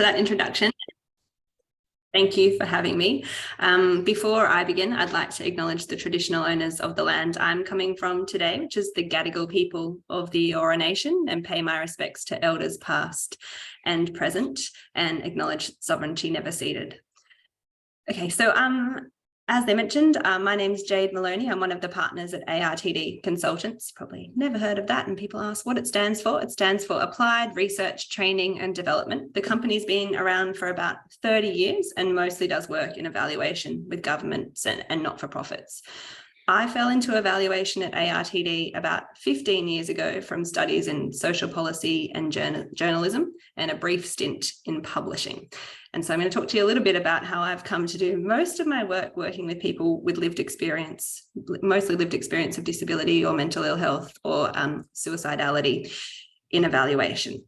for that introduction. Thank you for having me. Before I begin, I'd like to acknowledge the traditional owners of the land I'm coming from today, which is the Gadigal people of the Eora Nation, and pay my respects to elders past and present, and acknowledge sovereignty never ceded. Okay, so as they mentioned, my name is Jade Maloney. I'm one of the partners at ARTD Consultants. Probably never heard of that, and people ask what it stands for. It stands for Applied Research, Training and Development. The company's been around for about 30 years and mostly does work in evaluation with governments and not-for-profits. I fell into evaluation at ARTD about 15 years ago from studies in social policy and journalism and a brief stint in publishing. And so I'm going to talk to you a little bit about how I've come to do most of my work working with people with lived experience, mostly lived experience of disability or mental ill health or suicidality in evaluation.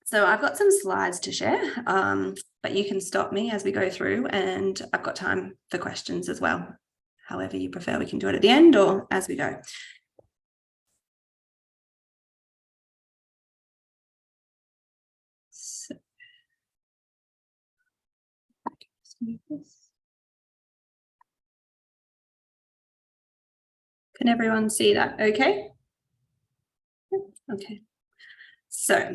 So I've got some slides to share, but you can stop me as we go through, and I've got time for questions as well. However you prefer, we can do it at the end or as we go. So, can everyone see that okay? Okay. So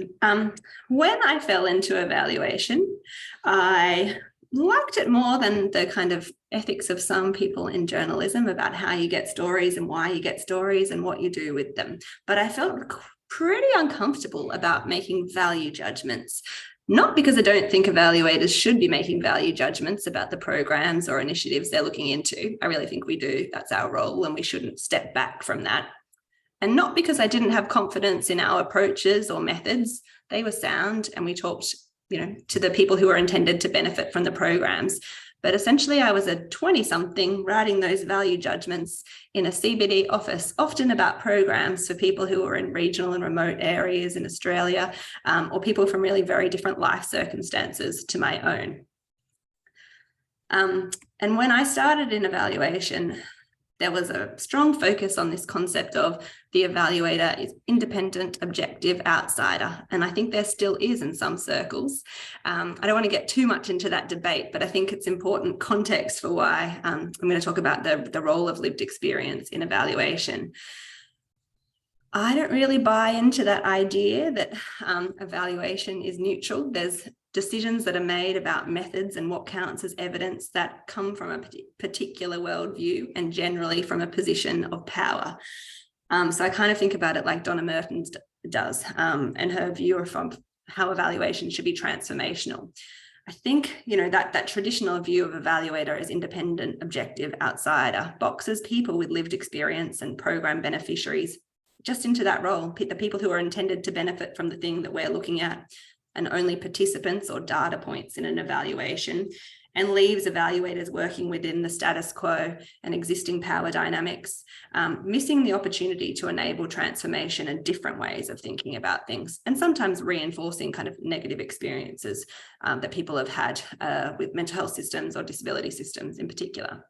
when I fell into evaluation, I liked it more than the kind of ethics of some people in journalism about how you get stories and why you get stories and what you do with them. But I felt pretty uncomfortable about making value judgments. Not because I don't think evaluators should be making value judgments about the programs or initiatives they're looking into. I really think we do. That's our role, and we shouldn't step back from that. And not because I didn't have confidence in our approaches or methods. They were sound, and we talked, to the people who are intended to benefit from the programs. But essentially, I was a 20-something writing those value judgments in a CBD office, often about programs for people who are in regional and remote areas in Australia, or people from really very different life circumstances to my own. And when I started in evaluation, there was a strong focus on this concept of the evaluator is independent, objective, outsider. And I think there still is in some circles. I don't want to get too much into that debate, but I think it's important context for why I'm going to talk about the role of lived experience in evaluation. I don't really buy into that idea that evaluation is neutral. There's decisions that are made about methods and what counts as evidence that come from a particular worldview and generally from a position of power. So I kind of think about it like Donna Mertens does, and her view from how evaluation should be transformational. I think, that traditional view of evaluator as independent, objective, outsider boxes people with lived experience and program beneficiaries just into that role, the people who are intended to benefit from the thing that we're looking at, and only participants or data points in an evaluation, and leaves evaluators working within the status quo and existing power dynamics, missing the opportunity to enable transformation and different ways of thinking about things, and sometimes reinforcing kind of negative experiences that people have had with mental health systems or disability systems in particular.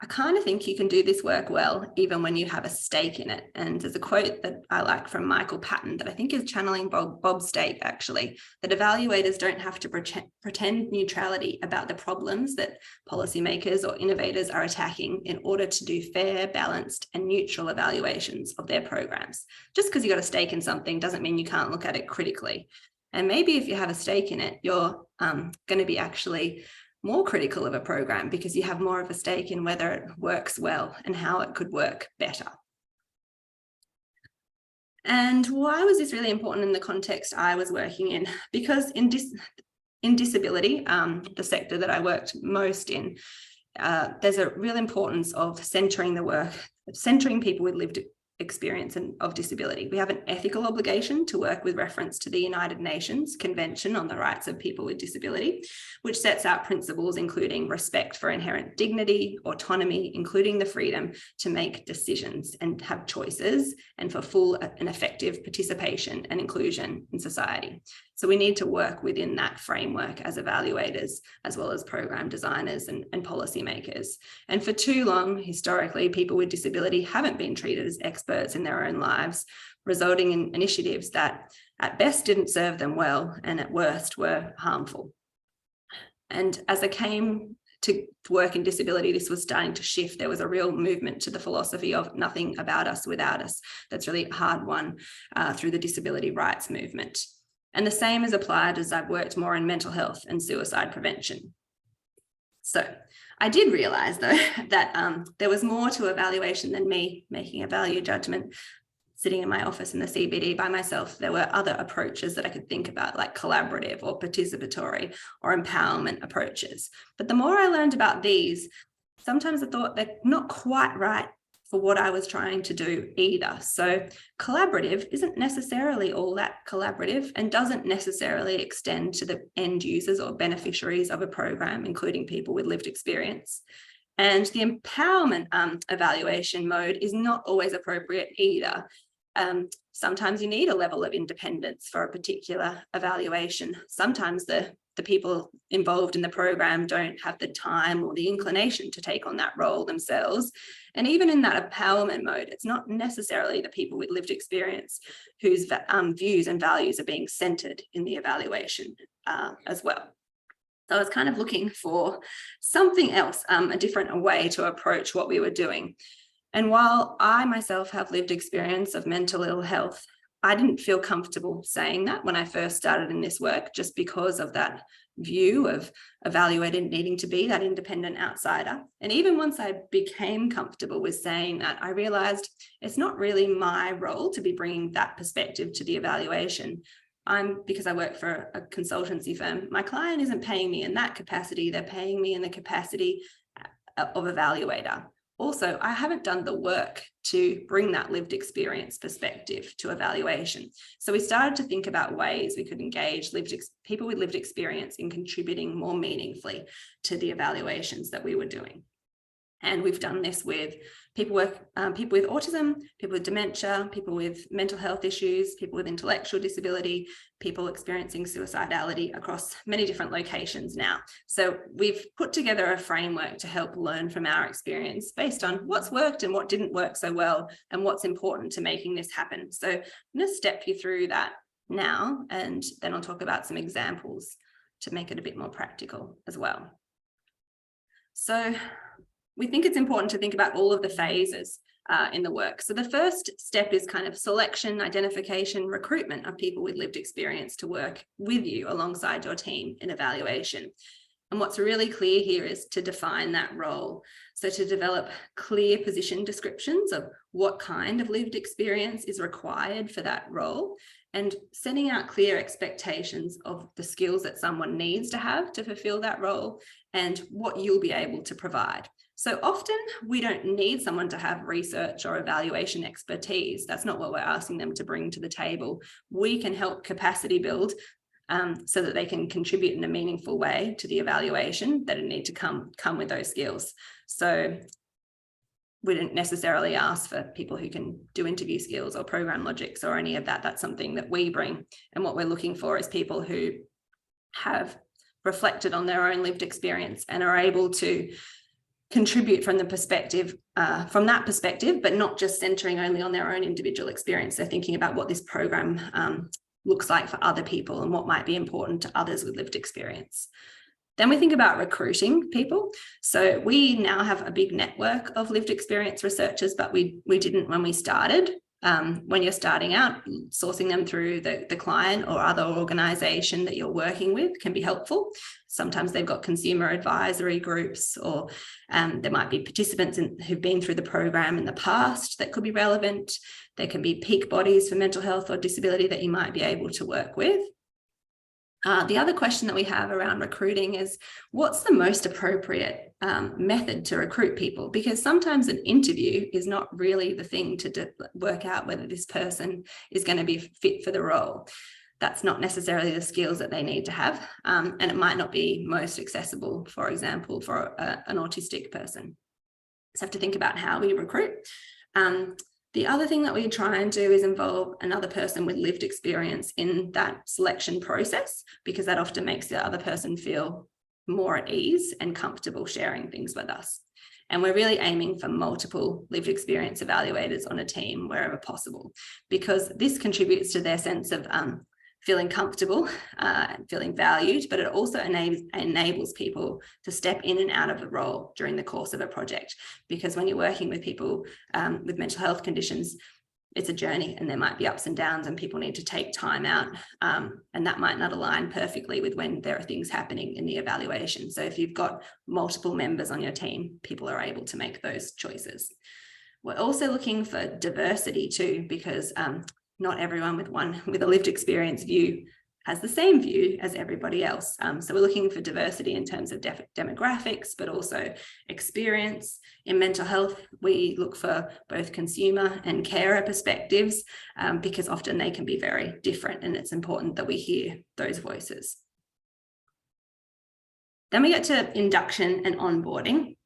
I kind of think you can do this work well, even when you have a stake in it. And there's a quote that I like from Michael Patton that I think is channeling Bob Stake, actually, that evaluators don't have to pretend neutrality about the problems that policymakers or innovators are attacking in order to do fair, balanced and neutral evaluations of their programs. Just because you got a stake in something doesn't mean you can't look at it critically. And maybe if you have a stake in it, you're going to be actually more critical of a program because you have more of a stake in whether it works well and how it could work better. And why was this really important in the context I was working in? Because in disability, the sector that I worked most in, there's a real importance of centering the work, centering people with lived experience of disability. We have an ethical obligation to work with reference to the United Nations Convention on the Rights of People with Disability, which sets out principles including respect for inherent dignity, autonomy, including the freedom to make decisions and have choices, and for full and effective participation and inclusion in society. So we need to work within that framework as evaluators, as well as program designers and policymakers. And for too long, historically, people with disability haven't been treated as experts in their own lives, resulting in initiatives that at best didn't serve them well, and at worst were harmful. And as I came to work in disability, this was starting to shift. There was a real movement to the philosophy of nothing about us without us. That's really a hard one through the disability rights movement. And the same is applied as I've worked more in mental health and suicide prevention. So I did realize, though, that there was more to evaluation than me making a value judgment sitting in my office in the CBD by myself. There were other approaches that I could think about, like collaborative or participatory or empowerment approaches. But the more I learned about these, sometimes I thought they're not quite right for what I was trying to do either. So collaborative isn't necessarily all that collaborative and doesn't necessarily extend to the end users or beneficiaries of a program, including people with lived experience. And the empowerment evaluation mode is not always appropriate either. Sometimes you need a level of independence for a particular evaluation. Sometimes the people involved in the program don't have the time or the inclination to take on that role themselves. And even in that empowerment mode, it's not necessarily the people with lived experience whose views and values are being centered in the evaluation as well. So I was kind of looking for something else, a different way to approach what we were doing. And while I myself have lived experience of mental ill health, I didn't feel comfortable saying that when I first started in this work, just because of that view of evaluated needing to be that independent outsider. And even once I became comfortable with saying that, I realized it's not really my role to be bringing that perspective to the evaluation. Because I work for a consultancy firm, my client isn't paying me in that capacity, they're paying me in the capacity of evaluator. Also, I haven't done the work to bring that lived experience perspective to evaluation. So we started to think about ways we could engage people with lived experience in contributing more meaningfully to the evaluations that we were doing. And we've done this with people with autism, people with dementia, people with mental health issues, people with intellectual disability, people experiencing suicidality across many different locations now. So we've put together a framework to help learn from our experience based on what's worked and what didn't work so well and what's important to making this happen. So I'm going to step you through that now, and then I'll talk about some examples to make it a bit more practical as well. So we think it's important to think about all of the phases in the work. So the first step is kind of selection, identification, recruitment of people with lived experience to work with you alongside your team in evaluation. And what's really clear here is to define that role. So to develop clear position descriptions of what kind of lived experience is required for that role, and setting out clear expectations of the skills that someone needs to have to fulfill that role and what you'll be able to provide. So often we don't need someone to have research or evaluation expertise. That's not what we're asking them to bring to the table. We can help capacity build so that they can contribute in a meaningful way to the evaluation that need to come with those skills. So we don't necessarily ask for people who can do interview skills or program logics or any of that. That's something that we bring. And what we're looking for is people who have reflected on their own lived experience and are able to contribute from that perspective, but not just centering only on their own individual experience. They're thinking about what this program looks like for other people and what might be important to others with lived experience. Then we think about recruiting people. So we now have a big network of lived experience researchers, but we didn't when we started. When you're starting out, sourcing them through the client or other organization that you're working with can be helpful. Sometimes they've got consumer advisory groups, or there might be participants who've been through the program in the past that could be relevant. There can be peak bodies for mental health or disability that you might be able to work with. The other question that we have around recruiting is, what's the most appropriate method to recruit people? Because sometimes an interview is not really the thing to work out whether this person is going to be fit for the role. That's not necessarily the skills that they need to have, and it might not be most accessible, for example, for an autistic person. So have to think about how we recruit. The other thing that we try and do is involve another person with lived experience in that selection process, because that often makes the other person feel more at ease and comfortable sharing things with us. And we're really aiming for multiple lived experience evaluators on a team wherever possible, because this contributes to their sense of feeling comfortable, feeling valued, but it also enables people to step in and out of the role during the course of a project. Because when you're working with people with mental health conditions, it's a journey and there might be ups and downs and people need to take time out, and that might not align perfectly with when there are things happening in the evaluation. So if you've got multiple members on your team, people are able to make those choices. We're also looking for diversity too, because not everyone with a lived experience view has the same view as everybody else. So we're looking for diversity in terms of demographics, but also experience. In mental health, we look for both consumer and carer perspectives, because often they can be very different, and it's important that we hear those voices. Then we get to induction and onboarding.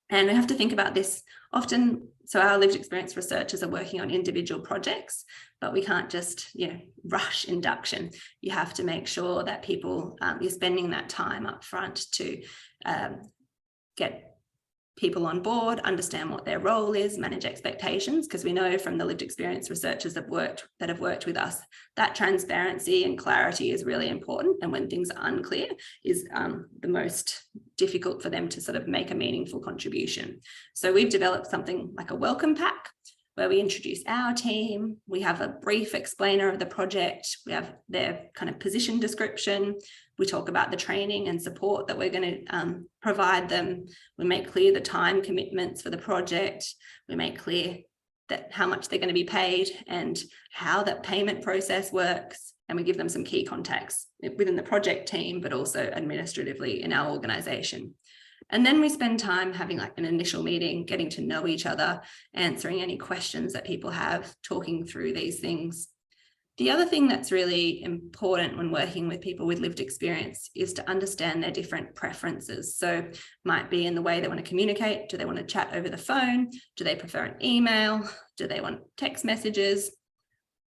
And we have to think about this often. So our lived experience researchers are working on individual projects, but we can't just rush induction. You have to make sure that people, you're spending that time up front to get people on board, understand what their role is, manage expectations, because we know from the lived experience researchers that have worked with us, that transparency and clarity is really important. And when things are unclear is the most difficult for them to sort of make a meaningful contribution. So we've developed something like a welcome pack where we introduce our team. We have a brief explainer of the project. We have their kind of position description. We talk about the training and support that we're going to provide them. We make clear the time commitments for the project. We make clear that how much they're going to be paid and how that payment process works. And we give them some key contacts within the project team, but also administratively in our organisation. And then we spend time having like an initial meeting, getting to know each other, answering any questions that people have, talking through these things. The other thing that's really important when working with people with lived experience is to understand their different preferences. So might be in the way they want to communicate. Do they want to chat over the phone? Do they prefer an email? Do they want text messages?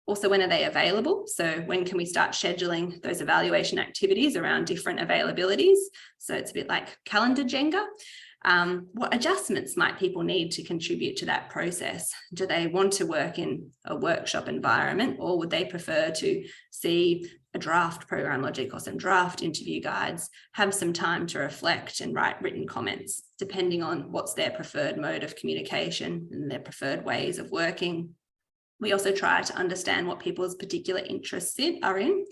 Also, when are they available? So when can we start scheduling those evaluation activities around different availabilities? So it's a bit like calendar Jenga. What adjustments might people need to contribute to that process? Do they want to work in a workshop environment, or would they prefer to see a draft program logic or some draft interview guides, have some time to reflect and write written comments, depending on what's their preferred mode of communication and their preferred ways of working? We also try to understand what people's particular interests are in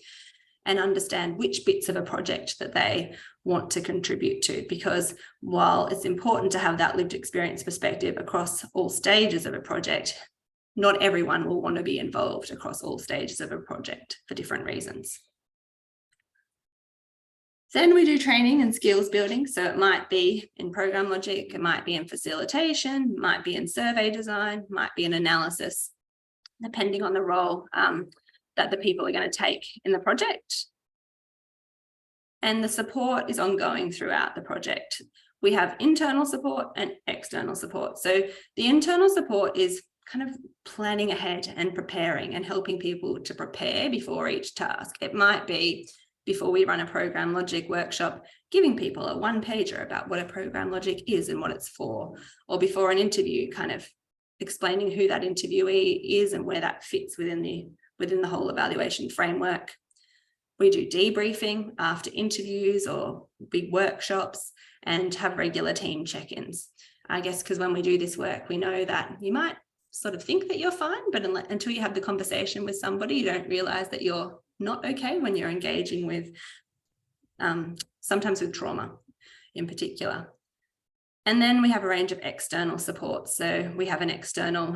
and understand which bits of a project that they want to contribute to, because while it's important to have that lived experience perspective across all stages of a project, not everyone will want to be involved across all stages of a project for different reasons. Then we do training and skills building. So it might be in program logic, it might be in facilitation, might be in survey design, might be in analysis, depending on the role that the people are going to take in the project. And the support is ongoing throughout the project. We have internal support and external support. So the internal support is kind of planning ahead and preparing and helping people to prepare before each task. It might be before we run a program logic workshop, giving people a one-pager about what a program logic is and what it's for, or before an interview, kind of explaining who that interviewee is and where that fits within the whole evaluation framework. We do debriefing after interviews or big workshops and have regular team check-ins. I guess because when we do this work, we know that you might sort of think that you're fine, but until you have the conversation with somebody, you don't realize that you're not okay when you're engaging with, sometimes with trauma in particular. And then we have a range of external support. So we have an external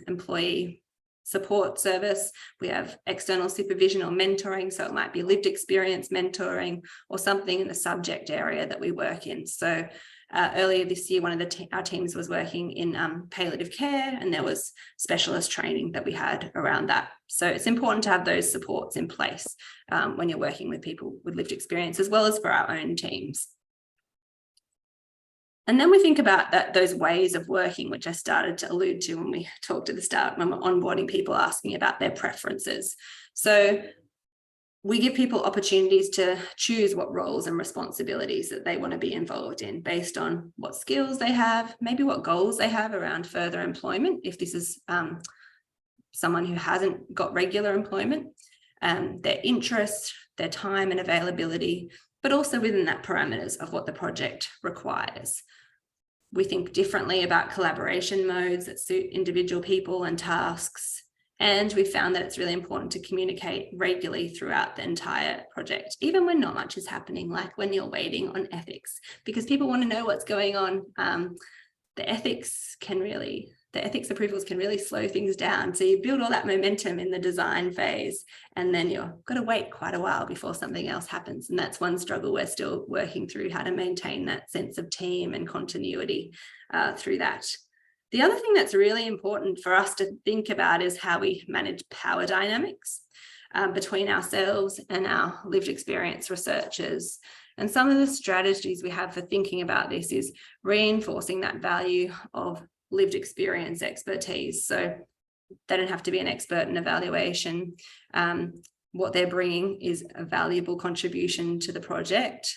employee support service. We have external supervision or mentoring. So it might be lived experience mentoring or something in the subject area that we work in. So earlier this year, one of our teams was working in palliative care, and there was specialist training that we had around that. So it's important to have those supports in place when you're working with people with lived experience, as well as for our own teams. And then we think about those ways of working, which I started to allude to when we talked at the start, when we're onboarding people, asking about their preferences. So we give people opportunities to choose what roles and responsibilities that they want to be involved in based on what skills they have, maybe what goals they have around further employment, if this is someone who hasn't got regular employment, their interests, their time and availability, but also within that parameters of what the project requires. We think differently about collaboration modes that suit individual people and tasks. And we found that it's really important to communicate regularly throughout the entire project, even when not much is happening, like when you're waiting on ethics, because people want to know what's going on. The ethics approvals can really slow things down. So you build all that momentum in the design phase, and then you've got to wait quite a while before something else happens. And that's one struggle we're still working through, how to maintain that sense of team and continuity through that. The other thing that's really important for us to think about is how we manage power dynamics between ourselves and our lived experience researchers. And some of the strategies we have for thinking about this is reinforcing that value of lived experience expertise. So they don't have to be an expert in evaluation. What they're bringing is a valuable contribution to the project.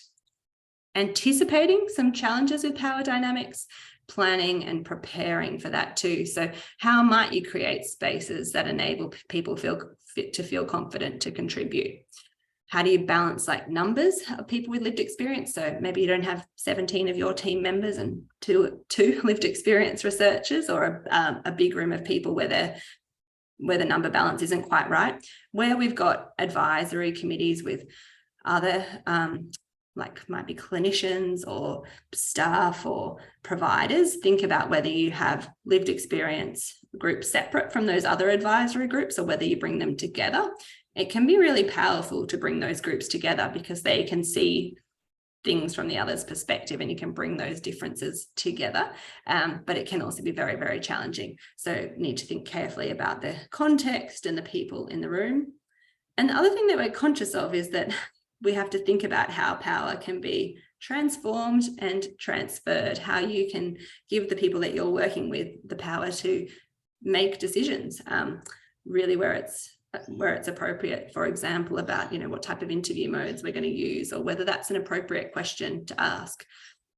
Anticipating some challenges with power dynamics, planning and preparing for that too. So how might you create spaces that enable people to feel confident to contribute? How do you balance like numbers of people with lived experience? So maybe you don't have 17 of your team members and two lived experience researchers, or a big room of people where the number balance isn't quite right. Where we've got advisory committees with other like might be clinicians or staff or providers, think about whether you have lived experience groups separate from those other advisory groups or whether you bring them together. It can be really powerful to bring those groups together because they can see things from the other's perspective and you can bring those differences together. But it can also be very, very challenging. So need to think carefully about the context and the people in the room. And the other thing that we're conscious of is that we have to think about how power can be transformed and transferred, how you can give the people that you're working with the power to make decisions, really where it's appropriate, for example, about, what type of interview modes we're going to use, or whether that's an appropriate question to ask.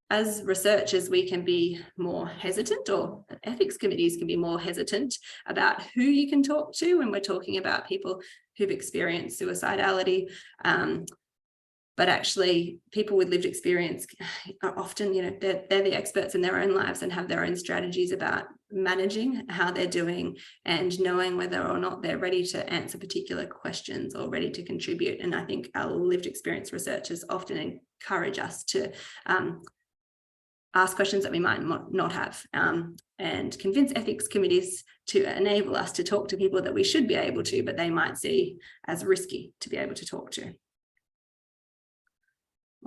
As researchers, we can be more hesitant, or ethics committees can be more hesitant about who you can talk to when we're talking about people who've experienced suicidality. But actually, people with lived experience are often, they're the experts in their own lives and have their own strategies about managing how they're doing and knowing whether or not they're ready to answer particular questions or ready to contribute. And I think our lived experience researchers often encourage us to ask questions that we might not have, and convince ethics committees to enable us to talk to people that we should be able to, but they might see as risky to be able to talk to.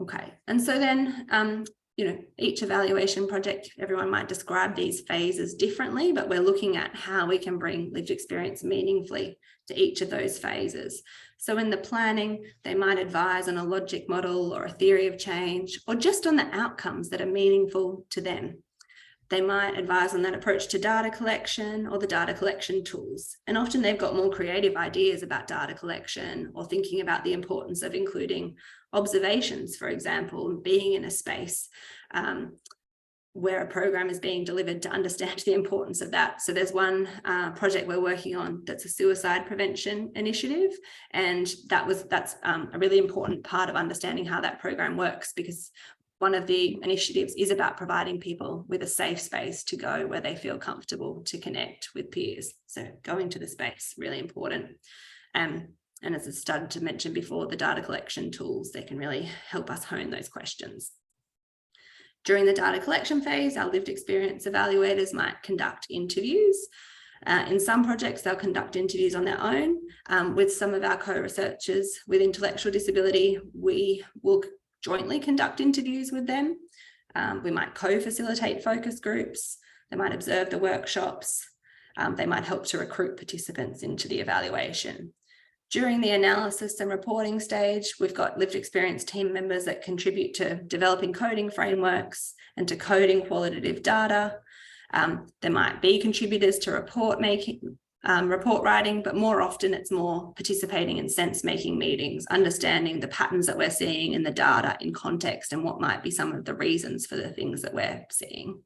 Okay, and so then, each evaluation project, everyone might describe these phases differently, but we're looking at how we can bring lived experience meaningfully to each of those phases. So in the planning, they might advise on a logic model or a theory of change, or just on the outcomes that are meaningful to them. They might advise on that approach to data collection or the data collection tools. And often they've got more creative ideas about data collection, or thinking about the importance of including observations, for example, being in a space where a program is being delivered, to understand the importance of that. So there's one project we're working on that's a suicide prevention initiative. And that's a really important part of understanding how that program works, because one of the initiatives is about providing people with a safe space to go where they feel comfortable to connect with peers. So going to the space, really important. And as I started to mention before, the data collection tools, they can really help us hone those questions. During the data collection phase, our lived experience evaluators might conduct interviews. In some projects, they'll conduct interviews on their own. With some of our co-researchers with intellectual disability, we will jointly conduct interviews with them. We might co-facilitate focus groups. They might observe the workshops. They might help to recruit participants into the evaluation. During the analysis and reporting stage, we've got lived experience team members that contribute to developing coding frameworks and to coding qualitative data. There might be contributors to report making, report writing, but more often it's more participating in sense-making meetings, understanding the patterns that we're seeing in the data in context and what might be some of the reasons for the things that we're seeing.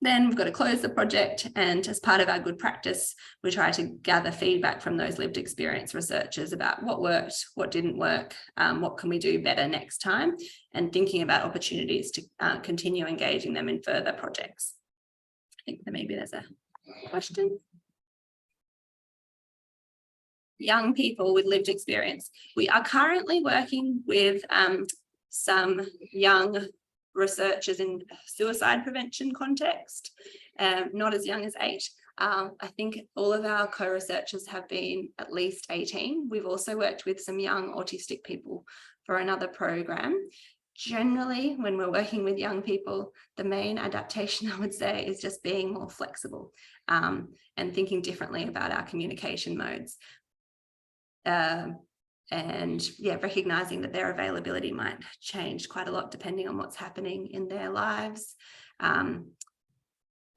Then we've got to close the project, and as part of our good practice, we try to gather feedback from those lived experience researchers about what worked, what didn't work, what can we do better next time, and thinking about opportunities to continue engaging them in further projects. I think that maybe there's a question. Young people with lived experience. We are currently working with some young researchers in suicide prevention context, not as young as 8. I think all of our co-researchers have been at least 18. We've also worked with some young autistic people for another program. Generally, when we're working with young people, the main adaptation, I would say, is just being more flexible and thinking differently about our communication modes. And yeah, recognizing that their availability might change quite a lot depending on what's happening in their lives. I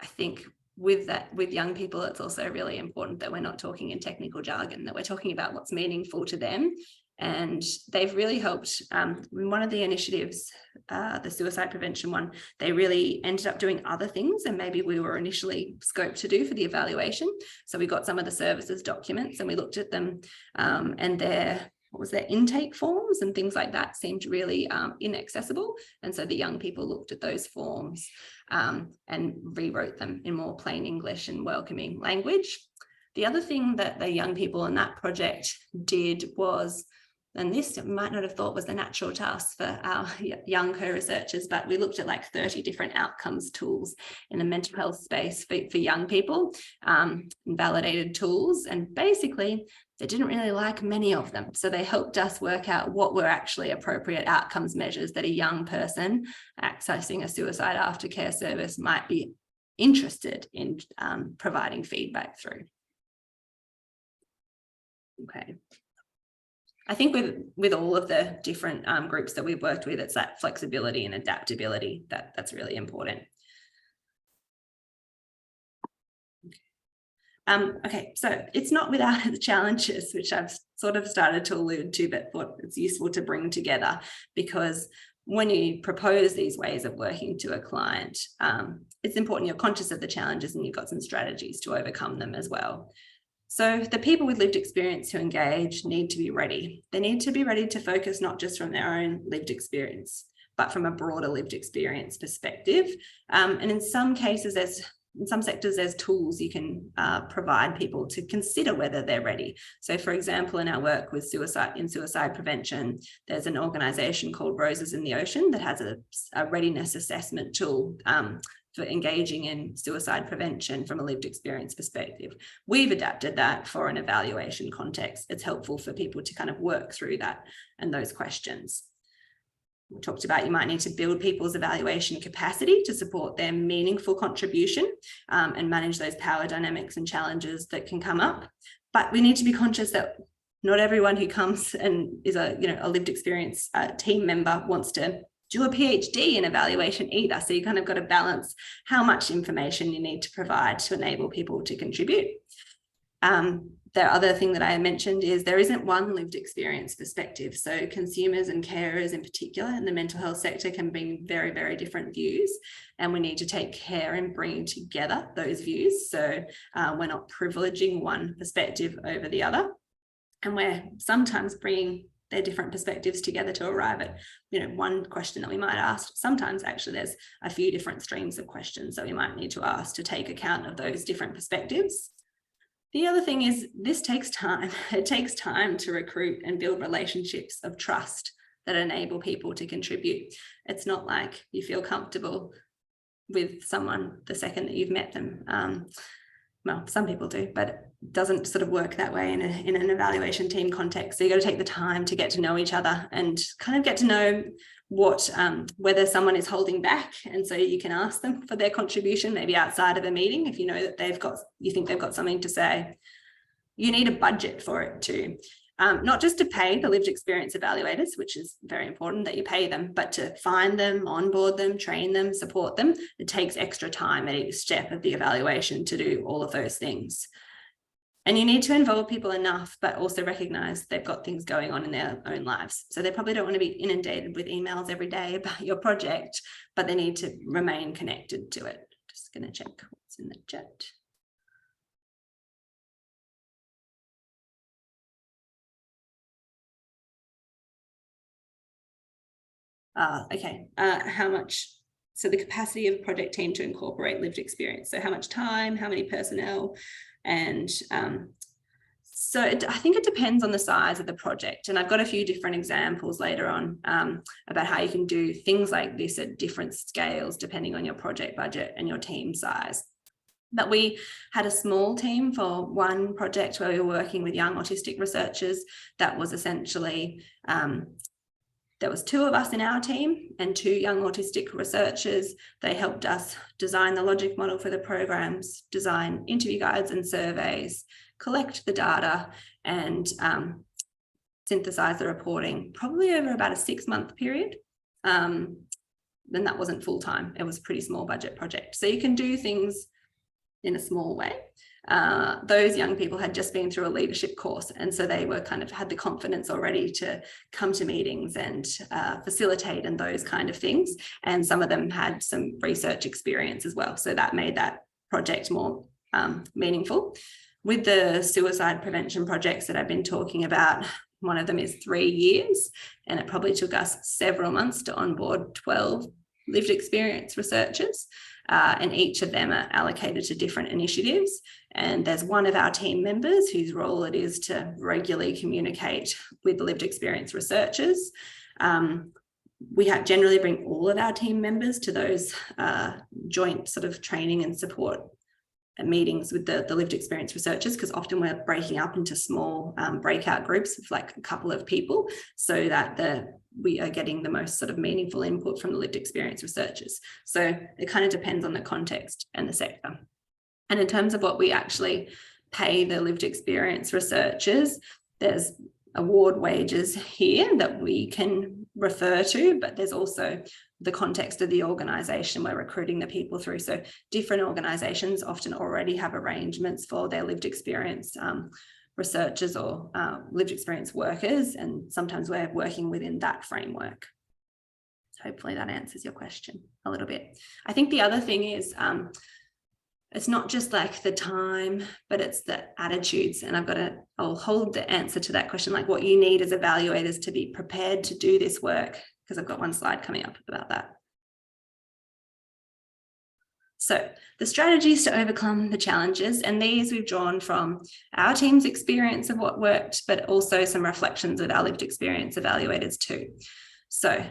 think with young people, it's also really important that we're not talking in technical jargon, that we're talking about what's meaningful to them. And they've really helped. One of the initiatives, the suicide prevention one, they really ended up doing other things than maybe we were initially scoped to do for the evaluation. So we got some of the services documents and we looked at them, and their intake forms and things like that seemed really inaccessible. And so the young people looked at those forms and rewrote them in more plain English and welcoming language. The other thing that the young people in that project did was, and this might not have thought was the natural task for our young co-researchers, but we looked at like 30 different outcomes tools in the mental health space for young people, validated tools, and basically they didn't really like many of them. So they helped us work out what were actually appropriate outcomes measures that a young person accessing a suicide aftercare service might be interested in providing feedback through. Okay. I think with all of the different groups that we've worked with, it's that flexibility and adaptability that's really important. Okay, so it's not without its challenges, which I've sort of started to allude to, but thought it's useful to bring together, because when you propose these ways of working to a client, it's important you're conscious of the challenges and you've got some strategies to overcome them as well. So the people with lived experience who engage need to be ready. They need to be ready to focus not just from their own lived experience, but from a broader lived experience perspective. And in some cases, in some sectors, there's tools you can provide people to consider whether they're ready. So for example, in our work with suicide prevention, there's an organisation called Roses in the Ocean that has a readiness assessment tool for engaging in suicide prevention from a lived experience perspective. We've adapted that for an evaluation context. It's helpful for people to kind of work through that and those questions. We talked about you might need to build people's evaluation capacity to support their meaningful contribution and manage those power dynamics and challenges that can come up. But we need to be conscious that not everyone who comes and is a lived experience team member wants to do a PhD in evaluation either. So you kind of got to balance how much information you need to provide to enable people to contribute. The other thing that I mentioned is there isn't one lived experience perspective. So consumers and carers in particular in the mental health sector can bring very, very different views, and we need to take care in bringing together those views. So we're not privileging one perspective over the other, and we're sometimes bringing their different perspectives together to arrive at, one question that we might ask. Sometimes actually there's a few different streams of questions that we might need to ask to take account of those different perspectives. The other thing is this takes time. It takes time to recruit and build relationships of trust that enable people to contribute. It's not like you feel comfortable with someone the second that you've met them. Well, some people do, but it doesn't sort of work that way in an evaluation team context. So you got to take the time to get to know each other and kind of get to know whether someone is holding back, and so you can ask them for their contribution, maybe outside of a meeting if you know that you think they've got something to say. You need a budget for it too. Not just to pay the lived experience evaluators, which is very important that you pay them, but to find them, onboard them, train them, support them. It takes extra time at each step of the evaluation to do all of those things. And you need to involve people enough, but also recognize they've got things going on in their own lives. So they probably don't want to be inundated with emails every day about your project, but they need to remain connected to it. Just going to check what's in the chat. Okay, how much, so the capacity of a project team to incorporate lived experience. So how much time, how many personnel, and so I think it depends on the size of the project. And I've got a few different examples later on about how you can do things like this at different scales, depending on your project budget and your team size. But we had a small team for one project where we were working with young autistic researchers. That was essentially, there was 2 of us in our team and 2 young autistic researchers. They helped us design the logic model for the programs, design interview guides and surveys, collect the data, and synthesize the reporting, probably over about a 6-month period. Then that wasn't full-time. It was a pretty small budget project. So you can do things in a small way. Those young people had just been through a leadership course, and so they were kind of had the confidence already to come to meetings and facilitate and those kind of things. And some of them had some research experience as well. So that made that project more meaningful. With the suicide prevention projects that I've been talking about, one of them is 3 years, and it probably took us several months to onboard 12 lived experience researchers. And each of them are allocated to different initiatives. And there's one of our team members whose role it is to regularly communicate with the lived experience researchers. We generally bring all of our team members to those joint sort of training and support meetings with the lived experience researchers, because often we're breaking up into small breakout groups of like a couple of people, so that we are getting the most sort of meaningful input from the lived experience researchers. So it kind of depends on the context and the sector. And in terms of what we actually pay the lived experience researchers, there's award wages here that we can refer to, but there's also the context of the organisation we're recruiting the people through. So different organisations often already have arrangements for their lived experience researchers or lived experience workers, and sometimes we're working within that framework. So hopefully that answers your question a little bit. I think the other thing is it's not just like the time, but it's the attitudes. And I'll hold the answer to that question, like what you need as evaluators to be prepared to do this work, because I've got one slide coming up about that. So the strategies to overcome the challenges, and these we've drawn from our team's experience of what worked, but also some reflections of our lived experience evaluators too. So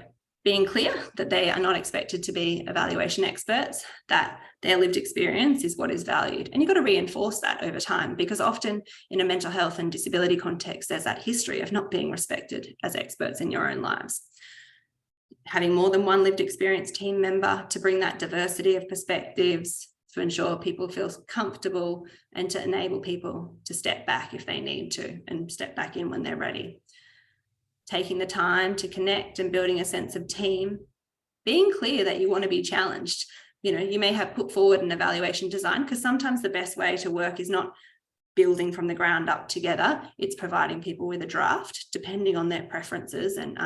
being clear that they are not expected to be evaluation experts, that their lived experience is what is valued. And you've got to reinforce that over time, because often in a mental health and disability context, there's that history of not being respected as experts in your own lives. Having more than one lived experience team member to bring that diversity of perspectives, to ensure people feel comfortable, and to enable people to step back if they need to and step back in when they're ready. Taking the time to connect and building a sense of team, being clear that you want to be challenged. You may have put forward an evaluation design, because sometimes the best way to work is not building from the ground up together. It's providing people with a draft, depending on their preferences and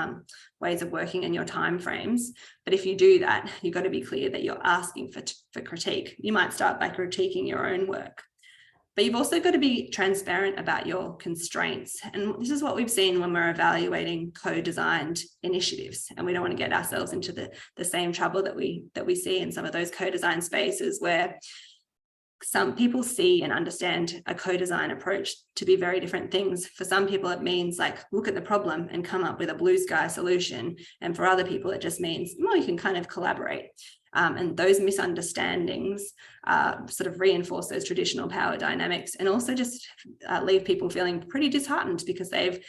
ways of working and your timeframes. But if you do that, you've got to be clear that you're asking for critique. You might start by critiquing your own work. But you've also got to be transparent about your constraints. And this is what we've seen when we're evaluating co-designed initiatives. And we don't want to get ourselves into the same trouble that we see in some of those co-design spaces, where some people see and understand a co-design approach to be very different things. For some people, it means like, look at the problem and come up with a blue sky solution. And for other people, it just means, well, you can kind of collaborate. And those misunderstandings sort of reinforce those traditional power dynamics, and also just leave people feeling pretty disheartened, because they've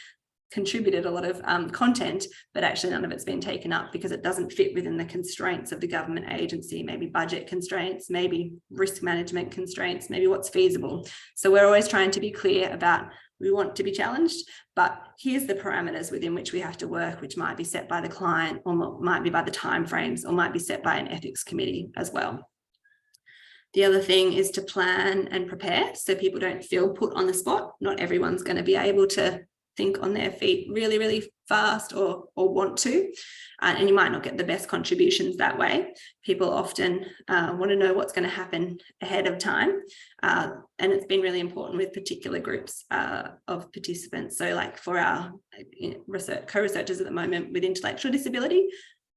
contributed a lot of content, but actually none of it's been taken up because it doesn't fit within the constraints of the government agency, maybe budget constraints, maybe risk management constraints, maybe what's feasible. So we're always trying to be clear about, we want to be challenged, but here's the parameters within which we have to work, which might be set by the client, or might be by the timeframes, or might be set by an ethics committee as well. The other thing is to plan and prepare so people don't feel put on the spot. Not everyone's going to be able to think on their feet really, really fast or want to, and you might not get the best contributions that way. People often want to know what's going to happen ahead of time, and it's been really important with particular groups of participants. So like for our co-researchers at the moment with intellectual disability,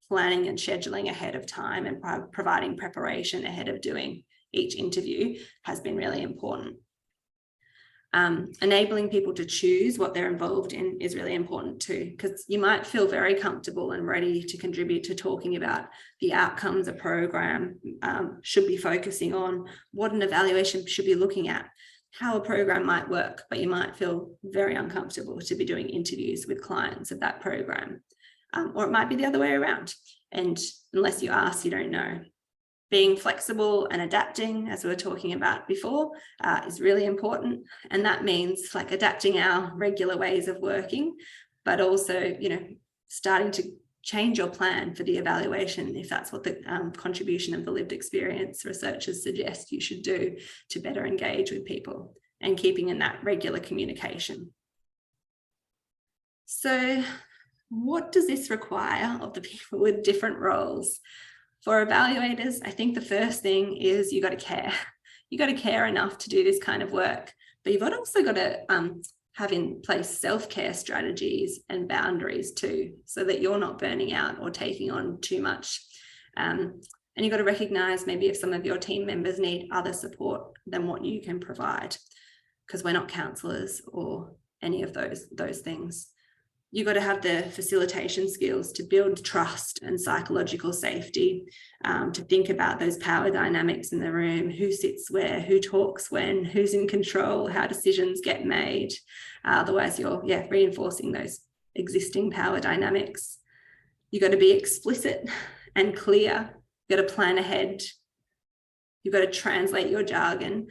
planning and scheduling ahead of time and providing preparation ahead of doing each interview has been really important. Enabling people to choose what they're involved in is really important too, because you might feel very comfortable and ready to contribute to talking about the outcomes a program should be focusing on, what an evaluation should be looking at, how a program might work, but you might feel very uncomfortable to be doing interviews with clients of that program. Or it might be the other way around. And unless you ask, you don't know. Being flexible and adapting, as we were talking about before, is really important. And that means like adapting our regular ways of working, but also, starting to change your plan for the evaluation if that's what the contribution of the lived experience researchers suggest you should do to better engage with people, and keeping in that regular communication. So what does this require of the people with different roles? For evaluators, I think the first thing is you got to care. You got to care enough to do this kind of work, but you've also got to have in place self-care strategies and boundaries too, so that you're not burning out or taking on too much. And you've got to recognize maybe if some of your team members need other support than what you can provide, because we're not counsellors or any of those things. You've got to have the facilitation skills to build trust and psychological safety, to think about those power dynamics in the room, who sits where, who talks when, who's in control, how decisions get made. Otherwise, you're reinforcing those existing power dynamics. You've got to be explicit and clear. You've got to plan ahead. You've got to translate your jargon.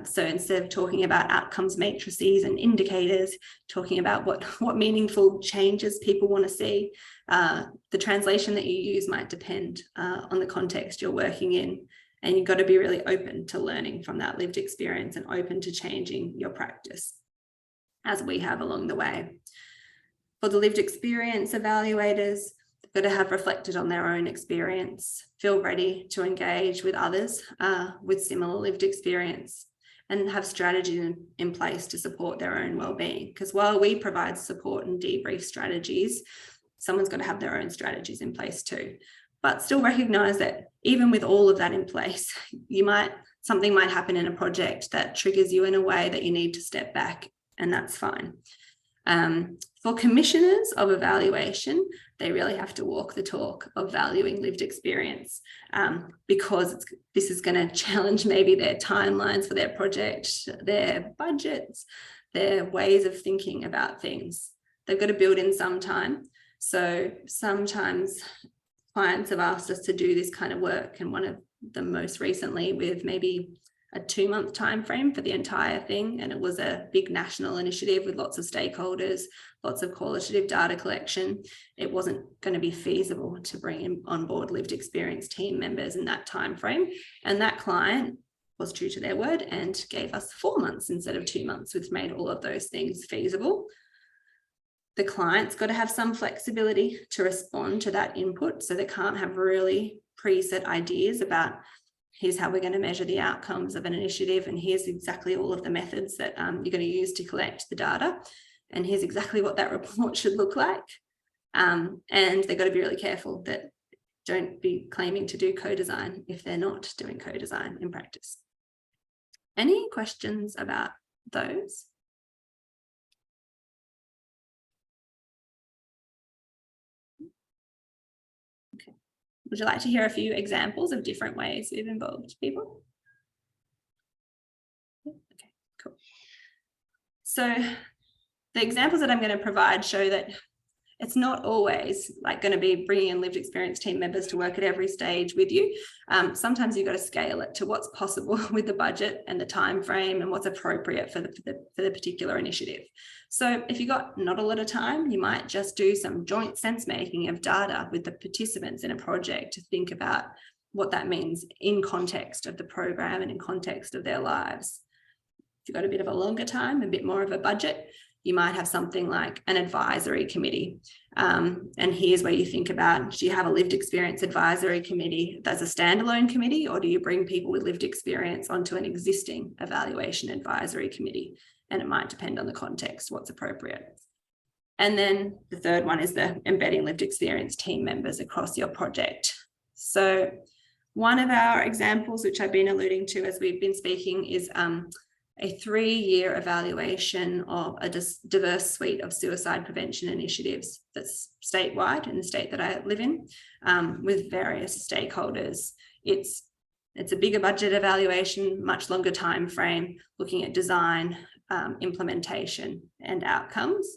So instead of talking about outcomes matrices and indicators, talking about what meaningful changes people want to see, the translation that you use might depend on the context you're working in. And you've got to be really open to learning from that lived experience and open to changing your practice, as we have along the way. For the lived experience evaluators, got to have reflected on their own experience, feel ready to engage with others with similar lived experience, and have strategies in place to support their own well-being. Because while we provide support and debrief strategies, someone's got to have their own strategies in place too. But still recognize that even with all of that in place, something might happen in a project that triggers you in a way that you need to step back, and that's fine. For commissioners of evaluation, they really have to walk the talk of valuing lived experience, because this is going to challenge maybe their timelines for their project, their budgets, their ways of thinking about things. They've got to build in some time. So sometimes clients have asked us to do this kind of work, and one of them most recently with maybe a 2-month time frame for the entire thing, and it was a big national initiative with lots of stakeholders, lots of qualitative data collection. It wasn't going to be feasible to bring on board lived experience team members in that time frame, and that client was true to their word and gave us 4 months instead of 2 months, which made all of those things feasible. The client's got to have some flexibility to respond to that input, so they can't have really preset ideas about here's how we're going to measure the outcomes of an initiative, and here's exactly all of the methods that you're going to use to collect the data, and here's exactly what that report should look like. And they've got to be really careful that don't be claiming to do co-design if they're not doing co-design in practice. Any questions about those? Would you like to hear a few examples of different ways we've involved people? Okay, cool. So the examples that I'm going to provide show that it's not always like going to be bringing in lived experience team members to work at every stage with you. Sometimes you've got to scale it to what's possible with the budget and the time frame and what's appropriate for the particular initiative. So if you've got not a lot of time, you might just do some joint sense making of data with the participants in a project to think about what that means in context of the program and in context of their lives. If you've got a bit of a longer time, a bit more of a budget, you might have something like an advisory committee. And here's where you think about, do you have a lived experience advisory committee that's a standalone committee, or do you bring people with lived experience onto an existing evaluation advisory committee? And it might depend on the context, what's appropriate. And then the third one is the embedding lived experience team members across your project. So one of our examples, which I've been alluding to as we've been speaking, is a 3-year evaluation of a diverse suite of suicide prevention initiatives that's statewide in the state that I live in, with various stakeholders. It's a bigger budget evaluation, much longer time frame, looking at design, implementation and outcomes.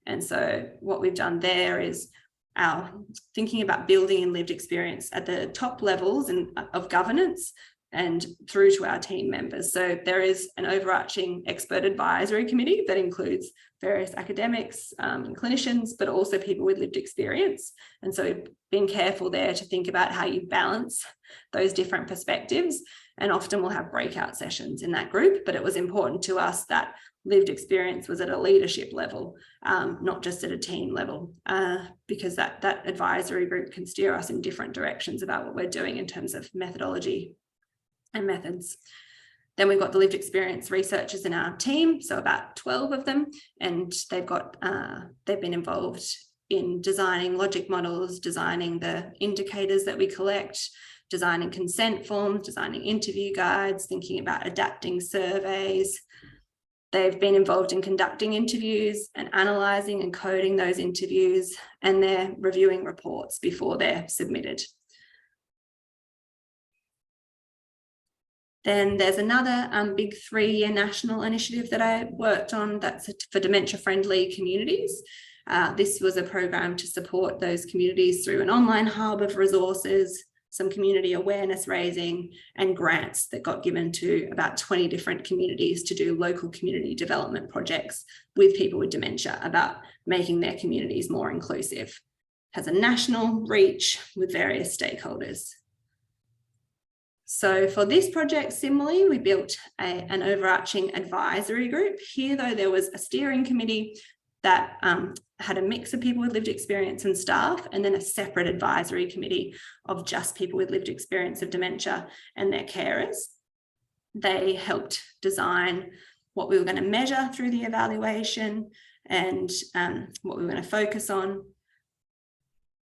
And so what we've done there is our thinking about building in lived experience at the top levels of governance and through to our team members. So there is an overarching expert advisory committee that includes various academics and clinicians, but also people with lived experience. And so being careful there to think about how you balance those different perspectives. And often we'll have breakout sessions in that group, but it was important to us that lived experience was at a leadership level, not just at a team level, because that advisory group can steer us in different directions about what we're doing in terms of methodology and methods. Then we've got the lived experience researchers in our team, so about 12 of them, and they've been involved in designing logic models, designing the indicators that we collect, designing consent forms, designing interview guides, thinking about adapting surveys. They've been involved in conducting interviews and analysing and coding those interviews, and they're reviewing reports before they're submitted. Then there's another big 3-year national initiative that I worked on that's for dementia-friendly communities. This was a program to support those communities through an online hub of resources, some community awareness raising, and grants that got given to about 20 different communities to do local community development projects with people with dementia about making their communities more inclusive. It has a national reach with various stakeholders. So for this project, similarly, we built an overarching advisory group. Here, though, there was a steering committee that had a mix of people with lived experience and staff, and then a separate advisory committee of just people with lived experience of dementia and their carers. They helped design what we were going to measure through the evaluation and what we were going to focus on.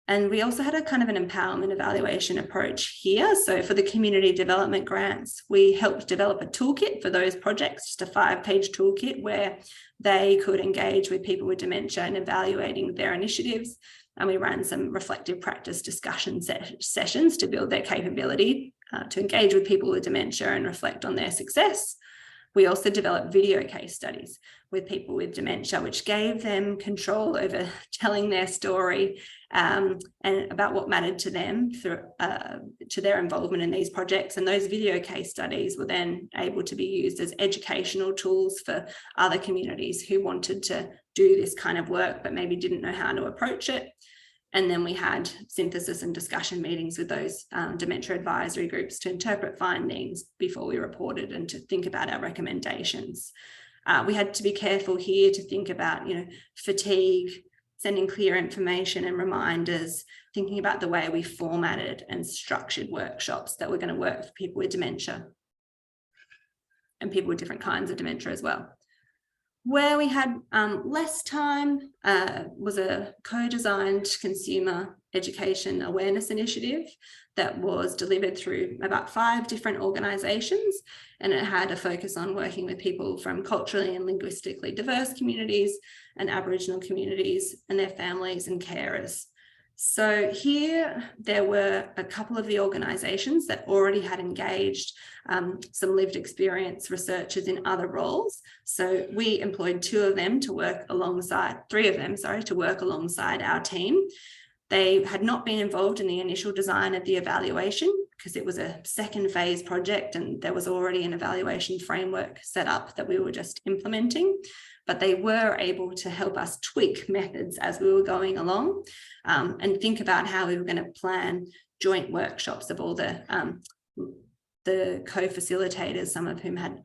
And we also had a kind of an empowerment evaluation approach here. So for the community development grants, we helped develop a toolkit for those projects, just a 5-page toolkit where they could engage with people with dementia in evaluating their initiatives. And we ran some reflective practice discussion sessions to build their capability to engage with people with dementia and reflect on their success. We also developed video case studies with people with dementia, which gave them control over telling their story and about what mattered to them through to their involvement in these projects. And those video case studies were then able to be used as educational tools for other communities who wanted to do this kind of work, but maybe didn't know how to approach it. And then we had synthesis and discussion meetings with those dementia advisory groups to interpret findings before we reported and to think about our recommendations. We had to be careful here to think about, fatigue, sending clear information and reminders, thinking about the way we formatted and structured workshops that were going to work for people with dementia and people with different kinds of dementia as well. Where we had less time was a co-designed consumer education awareness initiative that was delivered through about 5 different organisations, and it had a focus on working with people from culturally and linguistically diverse communities and Aboriginal communities and their families and carers. So here there were a couple of the organisations that already had engaged some lived experience researchers in other roles. So we employed 3 of them to work alongside our team. They had not been involved in the initial design of the evaluation because it was a second phase project and there was already an evaluation framework set up that we were just implementing. But they were able to help us tweak methods as we were going along and think about how we were going to plan joint workshops of all the co-facilitators, some of whom had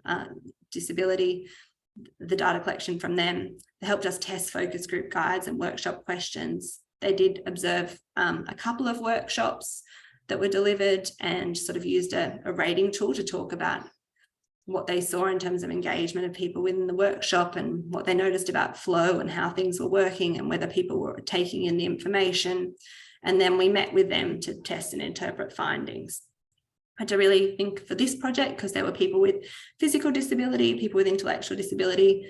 disability, the data collection from them. They helped us test focus group guides and workshop questions. They did observe a couple of workshops that were delivered and sort of used a rating tool to talk about what they saw in terms of engagement of people within the workshop and what they noticed about flow and how things were working and whether people were taking in the information. And then we met with them to test and interpret findings. I had to really think for this project because there were people with physical disability, people with intellectual disability,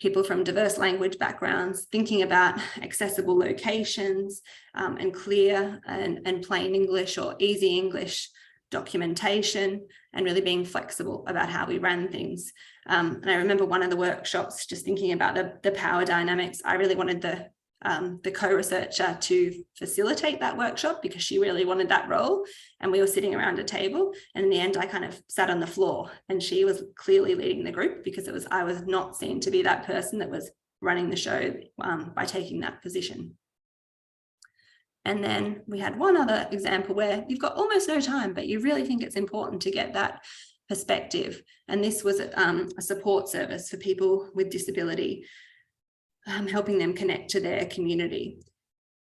people from diverse language backgrounds, thinking about accessible locations and clear and plain English or easy English documentation, and really being flexible about how we ran things. And I remember one of the workshops, just thinking about the power dynamics, I really wanted the co-researcher to facilitate that workshop because she really wanted that role, and we were sitting around a table, and in the end I kind of sat on the floor and she was clearly leading the group because I was not seen to be that person that was running the show by taking that position. And then we had one other example where you've got almost no time, but you really think it's important to get that perspective. And this was a support service for people with disability, helping them connect to their community.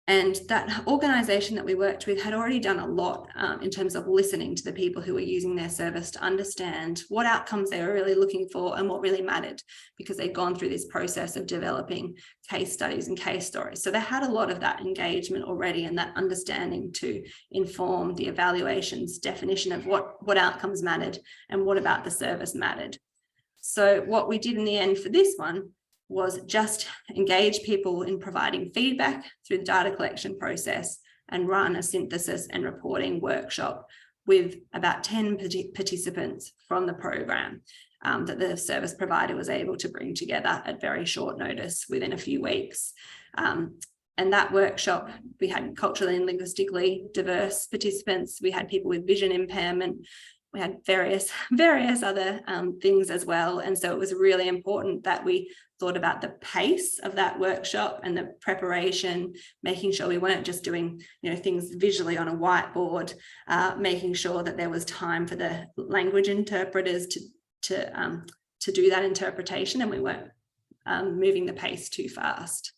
And that organisation that we worked with had already done a lot in terms of listening to the people who were using their service to understand what outcomes they were really looking for and what really mattered, because they'd gone through this process of developing case studies and case stories. So they had a lot of that engagement already and that understanding to inform the evaluation's definition of what outcomes mattered and what about the service mattered. So what we did in the end for this one was just engage people in providing feedback through the data collection process and run a synthesis and reporting workshop with about 10 participants from the program that the service provider was able to bring together at very short notice within a few weeks. And that workshop, we had culturally and linguistically diverse participants. We had people with vision impairment. We had various other things as well. And so it was really important that we thought about the pace of that workshop and the preparation, making sure we weren't just doing things visually on a whiteboard, making sure that there was time for the language interpreters to do that interpretation, and we weren't moving the pace too fast.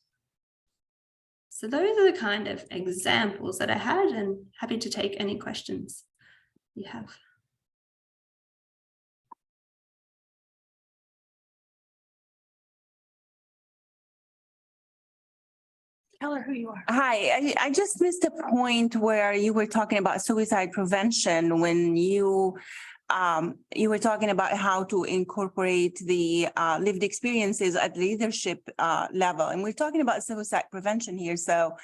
So those are the kind of examples that I had, and happy to take any questions you have. Tell her who you are. Hi, I just missed a point where you were talking about suicide prevention when you were talking about how to incorporate the lived experiences at leadership level, and we're talking about suicide prevention here. So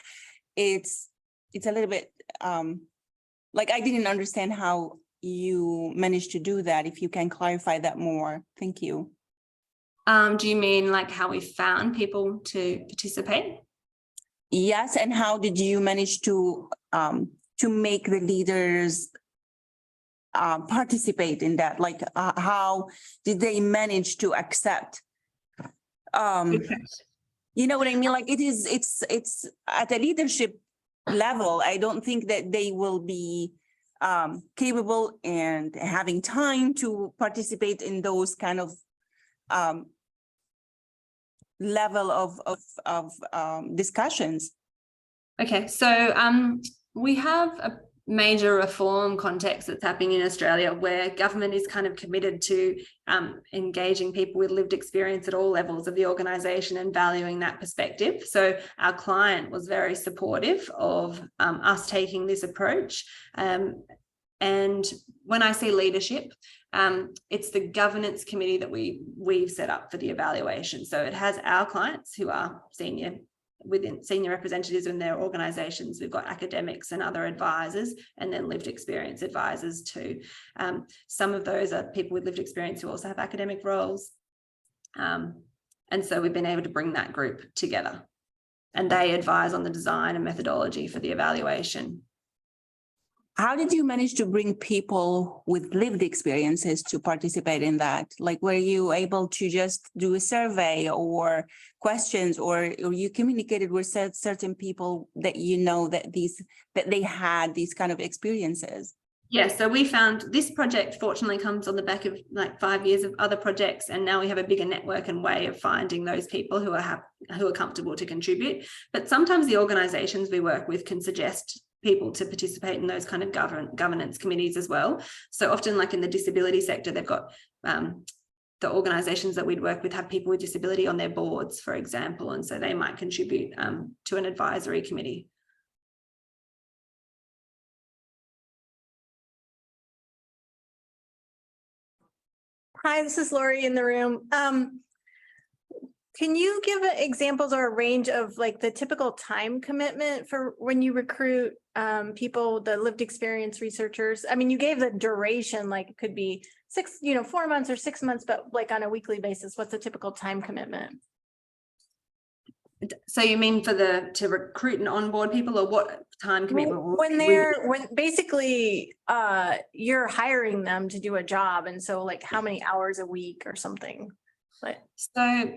it's a little bit like I didn't understand how you managed to do that. If you can clarify that more, thank you. Do you mean like how we found people to participate? Yes, and how did you manage to make the leaders participate in that? Like, how did they manage to accept? You know what I mean? Like, it's at a leadership level. I don't think that they will be capable and having time to participate in those kind of level of discussions. Okay, so we have a major reform context that's happening in Australia where government is kind of committed to engaging people with lived experience at all levels of the organisation and valuing that perspective. So our client was very supportive of us taking this approach. And when I say leadership, it's the governance committee that we've set up for the evaluation. So it has our clients who are senior representatives in their organisations. We've got academics and other advisors, and then lived experience advisors too. Some of those are people with lived experience who also have academic roles. And so we've been able to bring that group together, and they advise on the design and methodology for the evaluation. How did you manage to bring people with lived experiences to participate in that? Like, were you able to just do a survey or questions, or you communicated with certain people that you know that they had these kind of experiences? Yeah, so we found this project fortunately comes on the back of like 5 years of other projects, and now we have a bigger network and way of finding those people who are comfortable to contribute. But sometimes the organisations we work with can suggest people to participate in those kind of governance committees as well. So often, like in the disability sector, they've got the organisations that we'd work with have people with disability on their boards, for example, and so they might contribute to an advisory committee. Hi, this is Lori in the room. Can you give examples or a range of like the typical time commitment for when you recruit people, the lived experience researchers? I mean, you gave the duration, like it could be 4 months or 6 months, but like on a weekly basis, what's the typical time commitment? So you mean to recruit and onboard people, or what time commitment? When basically you're hiring them to do a job, and so like how many hours a week or something? So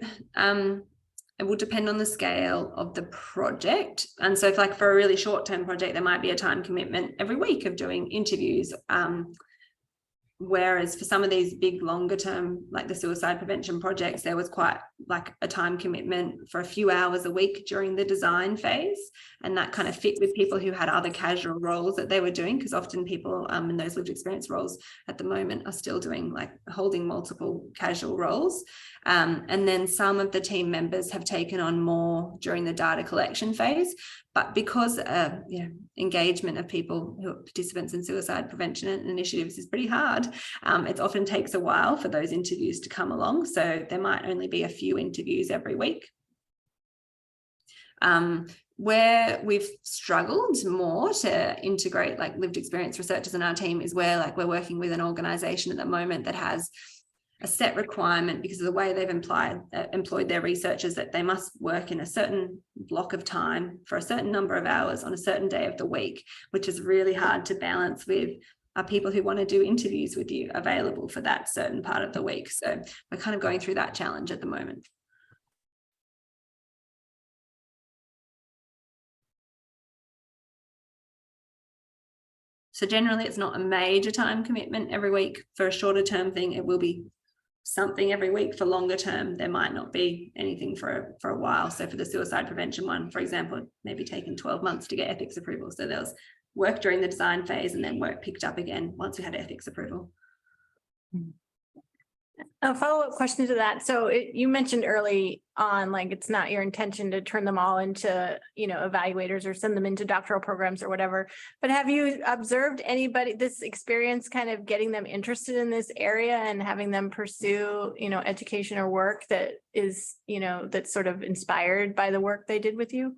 it will depend on the scale of the project, and so if like for a really short-term project, there might be a time commitment every week of doing interviews. Whereas for some of these big longer term, like the suicide prevention projects, there was quite like a time commitment for a few hours a week during the design phase. And that kind of fit with people who had other casual roles that they were doing, because often people in those lived experience roles at the moment are still doing like holding multiple casual roles. And then some of the team members have taken on more during the data collection phase. But because engagement of people who are participants in suicide prevention initiatives is pretty hard, it often takes a while for those interviews to come along. So there might only be a few interviews every week. Where we've struggled more to integrate like lived experience researchers in our team is where like we're working with an organisation at the moment that has a set requirement because of the way they've employed their researchers, that they must work in a certain block of time for a certain number of hours on a certain day of the week, which is really hard to balance with people who want to do interviews with you available for that certain part of the week. So we're kind of going through that challenge at the moment. So generally it's not a major time commitment every week. For a shorter term thing, it will be something every week. For longer term, there might not be anything for a while. So for the suicide prevention one, for example, it may be taken 12 months to get ethics approval. So there was work during the design phase and then work picked up again once we had ethics approval. A follow-up question to that. So you mentioned early on, like it's not your intention to turn them all into, evaluators or send them into doctoral programs or whatever. But have you observed this experience kind of getting them interested in this area and having them pursue, education or work that is, that's sort of inspired by the work they did with you?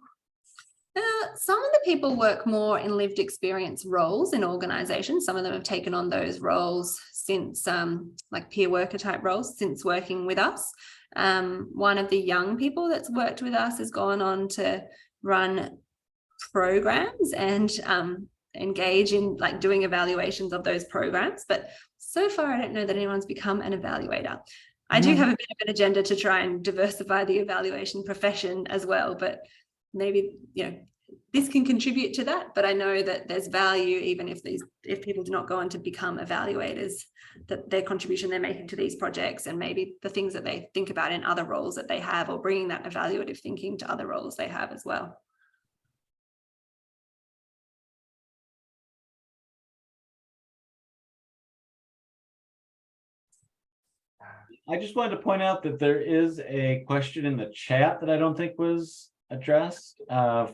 Some of the people work more in lived experience roles in organizations. Some of them have taken on those roles since like peer worker type roles since working with us. One of the young people that's worked with us has gone on to run programs and engage in like doing evaluations of those programs. But so far, I don't know that anyone's become an evaluator. I do have a bit of an agenda to try and diversify the evaluation profession as well, but maybe this can contribute to that. But I know that there's value even if people do not go on to become evaluators, that their contribution they're making to these projects and maybe the things that they think about in other roles that they have, or bringing that evaluative thinking to other roles they have as well. I just wanted to point out that there is a question in the chat that I don't think was addressed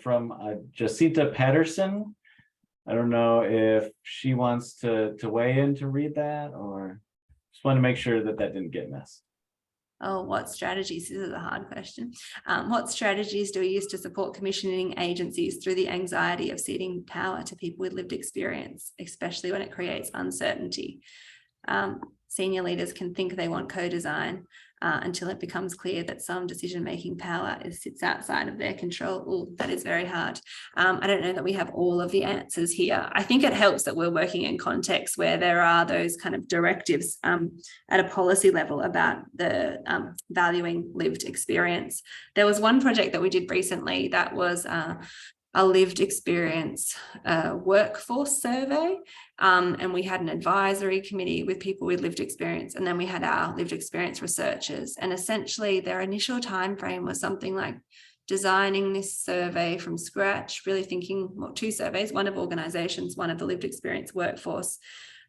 from Jacinta Patterson. I don't know if she wants to weigh in to read that, or just want to make sure that didn't get missed. Oh, what strategies? This is a hard question. What strategies do we use to support commissioning agencies through the anxiety of ceding power to people with lived experience, especially when it creates uncertainty? Senior leaders can think they want co-design. until it becomes clear that some decision-making power sits outside of their control. Ooh, that is very hard. I don't know that we have all of the answers here. I think it helps that we're working in contexts where there are those kind of directives at a policy level about the valuing lived experience. There was one project that we did recently that was a lived experience workforce survey. And we had an advisory committee with people with lived experience. And then we had our lived experience researchers. And essentially their initial time frame was something like designing this survey from scratch, really thinking, well, 2 surveys, one of organizations, one of the lived experience workforce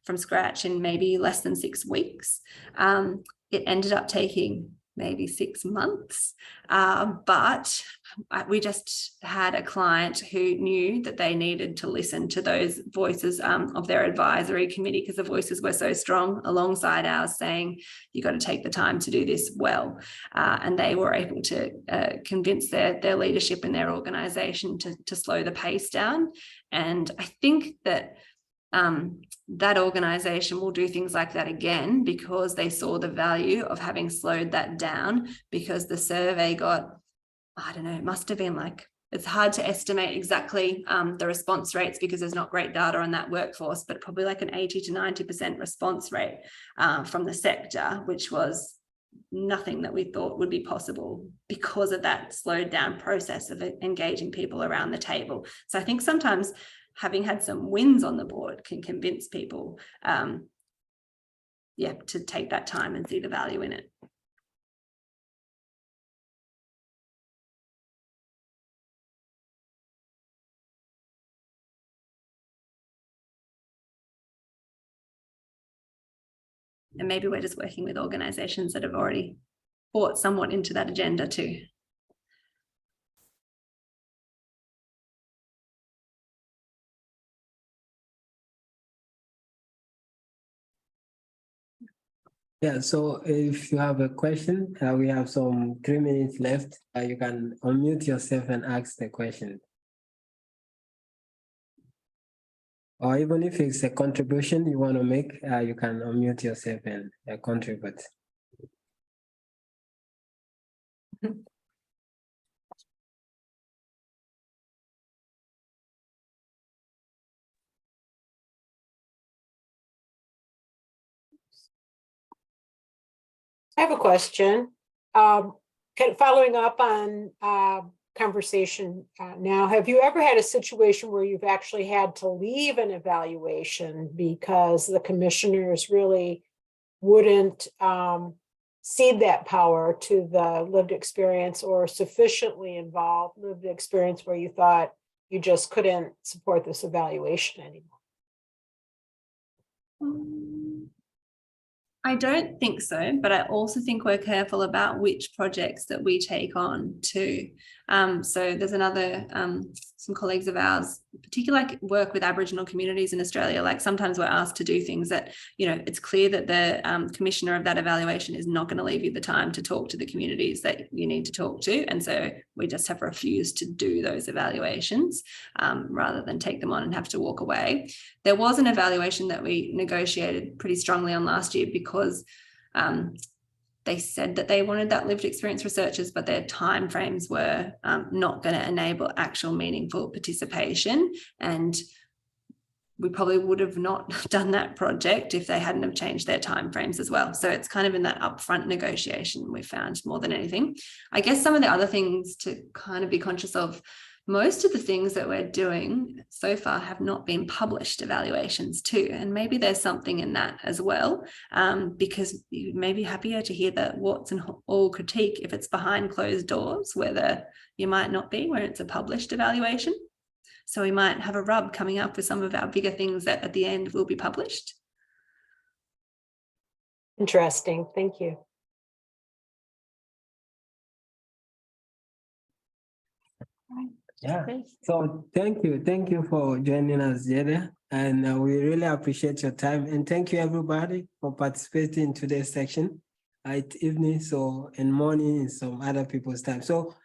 from scratch in maybe less than 6 weeks. It ended up taking maybe 6 months, but we just had a client who knew that they needed to listen to those voices of their advisory committee, because the voices were so strong alongside ours saying, you got to take the time to do this well. And they were able to convince their leadership in their organization to slow the pace down. And I think that that organization will do things like that again, because they saw the value of having slowed that down, because the survey got, I don't know, it must have been like, it's hard to estimate exactly the response rates because there's not great data on that workforce, but probably like an 80 to 90% response rate from the sector, which was nothing that we thought would be possible because of that slowed down process of engaging people around the table. So I think sometimes having had some wins on the board can convince people, to take that time and see the value in it. And maybe we're just working with organizations that have already bought somewhat into that agenda too. Yeah, so if you have a question, we have some 3 minutes left. You can unmute yourself and ask the question. Or even if it's a contribution you want to make, you can unmute yourself and contribute. I have a question. Kind of following up on conversation now, have you ever had a situation where you've actually had to leave an evaluation because the commissioners really wouldn't cede that power to the lived experience, or sufficiently involved lived experience where you thought you just couldn't support this evaluation anymore? I don't think so, but I also think we're careful about which projects that we take on too. So there's another, some colleagues of ours, particularly like work with Aboriginal communities in Australia. Like sometimes we're asked to do things that, you know, it's clear that the commissioner of that evaluation is not going to leave you the time to talk to the communities that you need to talk to. And so we just have refused to do those evaluations rather than take them on and have to walk away. There was an evaluation that we negotiated pretty strongly on last year because they said that they wanted that lived experience researchers, but their timeframes were not going to enable actual meaningful participation. And we probably would have not done that project if they hadn't have changed their timeframes as well. So it's kind of in that upfront negotiation we found more than anything. I guess some of the other things to kind of be conscious of, most of the things that we're doing so far have not been published evaluations too. And maybe there's something in that as well, because you may be happier to hear the warts and all critique if it's behind closed doors, whether you might not be, where it's a published evaluation. So we might have a rub coming up with some of our bigger things that at the end will be published. Interesting. Thank you. Yeah, so thank you for joining us, Jade, and we really appreciate your time, and thank you everybody for participating in today's section. It's evening, so and morning is some other people's time. So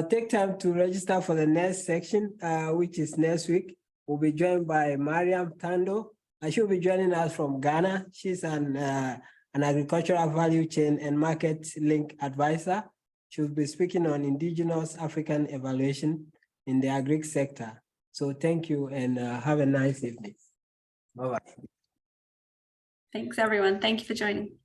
take time to register for the next section, which is next week. We'll be joined by Mariam Tando. She'll be joining us from Ghana. She's an an agricultural value chain and market link advisor. She'll be speaking on indigenous African evaluation in the agri sector. So thank you and have a nice evening. Bye-bye. Thanks, everyone. Thank you for joining.